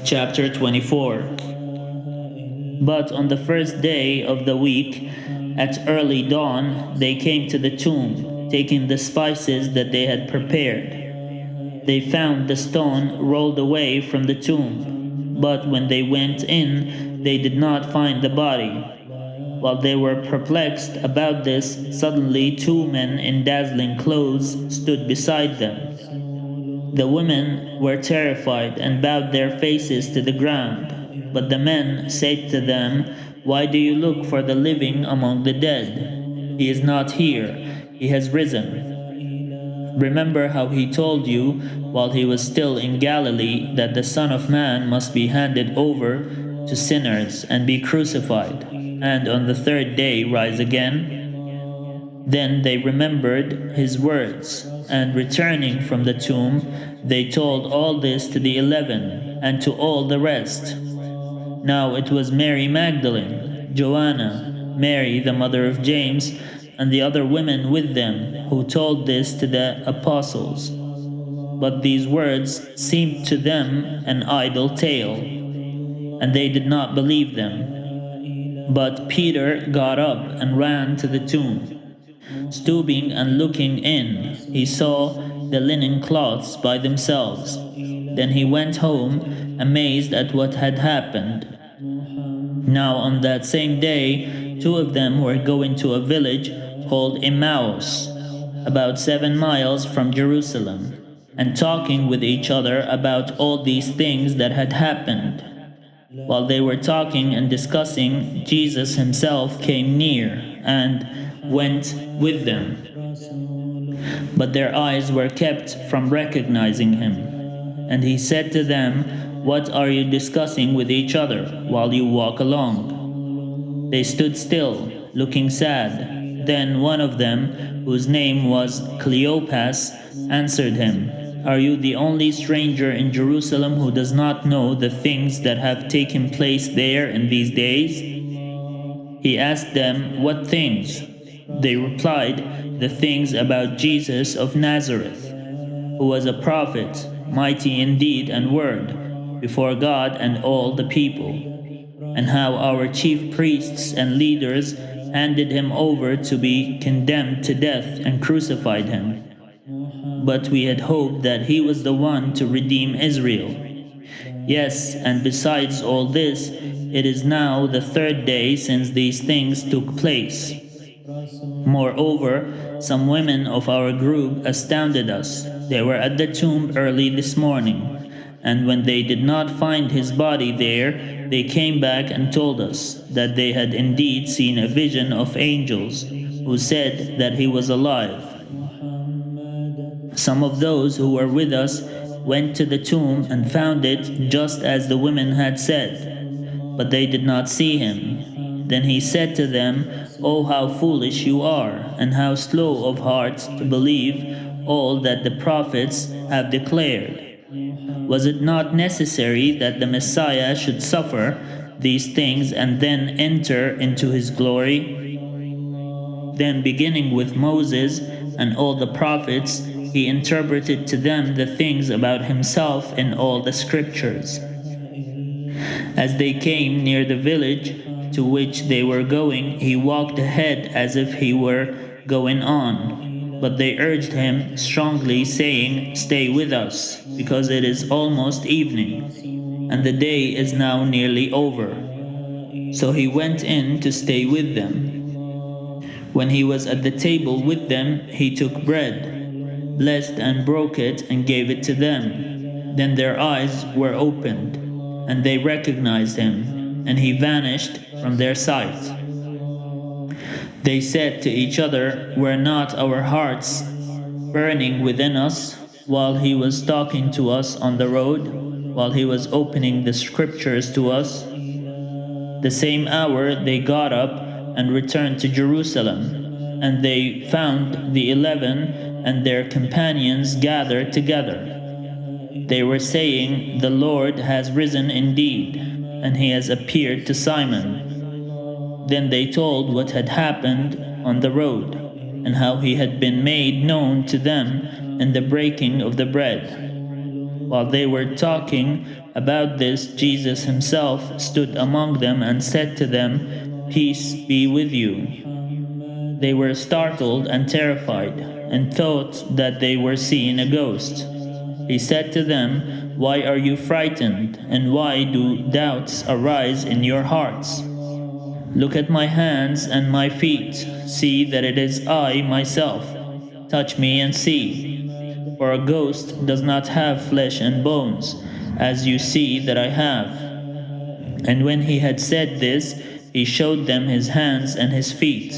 Chapter 24. But on the first day of the week, at early dawn, they came to the tomb, taking the spices that they had prepared. They found the stone rolled away from the tomb, but when they went in, they did not find the body. While they were perplexed about this, suddenly two men in dazzling clothes stood beside them. The women were terrified and bowed their faces to the ground. But the men said to them, "Why do you look for the living among the dead? He is not here, he has risen. Remember how he told you while he was still in Galilee that the Son of Man must be handed over to sinners and be crucified, and on the third day rise again?" Then they remembered his words, and returning from the tomb, they told all this to the 11 and to all the rest. Now it was Mary Magdalene, Joanna, Mary the mother of James, and the other women with them who told this to the apostles. But these words seemed to them an idle tale, and they did not believe them. But Peter got up and ran to the tomb. Stooping and looking in, he saw the linen cloths by themselves. Then he went home, amazed at what had happened. Now on that same day, two of them were going to a village called Emmaus, about 7 miles from Jerusalem, and talking with each other about all these things that had happened. While they were talking and discussing, Jesus himself came near and went with them. But their eyes were kept from recognizing him. And he said to them, "What are you discussing with each other while you walk along?" They stood still, looking sad. Then one of them, whose name was Cleopas, answered him, "Are you the only stranger in Jerusalem who does not know the things that have taken place there in these days?" He asked them, "What things?" They replied, "The things about Jesus of Nazareth, who was a prophet, mighty in deed and word, before God and all the people, and how our chief priests and leaders handed him over to be condemned to death and crucified him. But we had hoped that he was the one to redeem Israel. Yes, and besides all this, it is now the third day since these things took place. Moreover, some women of our group astounded us. They were at the tomb early this morning, and when they did not find his body there, they came back and told us that they had indeed seen a vision of angels who said that he was alive. Some of those who were with us went to the tomb and found it just as the women had said, but they did not see him. Then he said to them, "Oh, how foolish you are, and how slow of heart to believe all that the prophets have declared. Was it not necessary that the Messiah should suffer these things and then enter into his glory?" Then, beginning with Moses and all the prophets, he interpreted to them the things about himself in all the scriptures. As they came near the village to which they were going, he walked ahead as if he were going on. But they urged him strongly, saying, "Stay with us, because it is almost evening, and the day is now nearly over." So he went in to stay with them. When he was at the table with them, he took bread, blessed and broke it, and gave it to them. Then their eyes were opened, and they recognized him, and he vanished from their sight. They said to each other, "Were not our hearts burning within us while he was talking to us on the road, while he was opening the scriptures to us?" The same hour they got up and returned to Jerusalem, and they found the 11 and their companions gathered together. They were saying, "The Lord has risen indeed, and he has appeared to Simon." Then they told what had happened on the road, and how he had been made known to them in the breaking of the bread. While they were talking, About this, Jesus himself stood among them and said to them, "Peace be with you." They were startled and terrified, and thought that they were seeing a ghost. He said to them, "Why are you frightened, and why do doubts arise in your hearts? Look at my hands and my feet, see that it is I myself. Touch me and see. For a ghost does not have flesh and bones, as you see that I have." And when he had said this, he showed them his hands and his feet.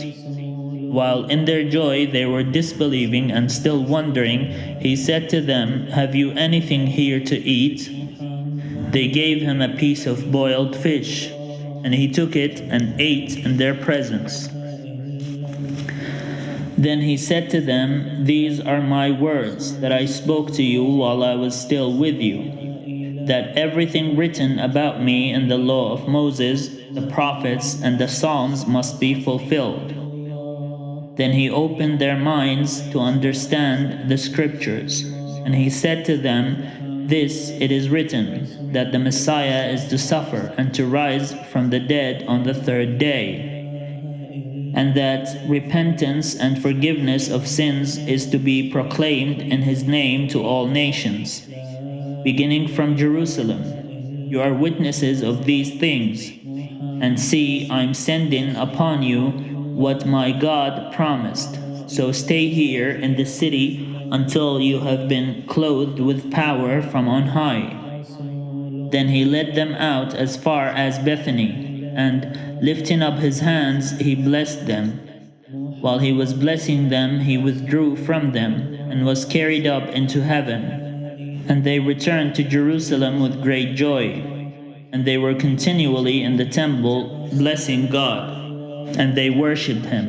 While in their joy they were disbelieving and still wondering, he said to them, "Have you anything here to eat?" They gave him a piece of boiled fish, and he took it and ate in their presence. Then he said to them, "These are my words that I spoke to you while I was still with you, that everything written about me in the law of Moses, the prophets, and the Psalms must be fulfilled." Then he opened their minds to understand the scriptures, and he said to them, "This it is written, that the Messiah is to suffer and to rise from the dead on the third day, and that repentance and forgiveness of sins is to be proclaimed in his name to all nations, beginning from Jerusalem. You are witnesses of these things. And see, I am sending upon you what my God promised. So stay here in the city until you have been clothed with power from on high." Then he led them out as far as Bethany, and lifting up his hands, he blessed them. While he was blessing them, he withdrew from them and was carried up into heaven. And they returned to Jerusalem with great joy. And they were continually in the temple blessing God, and they worshipped him.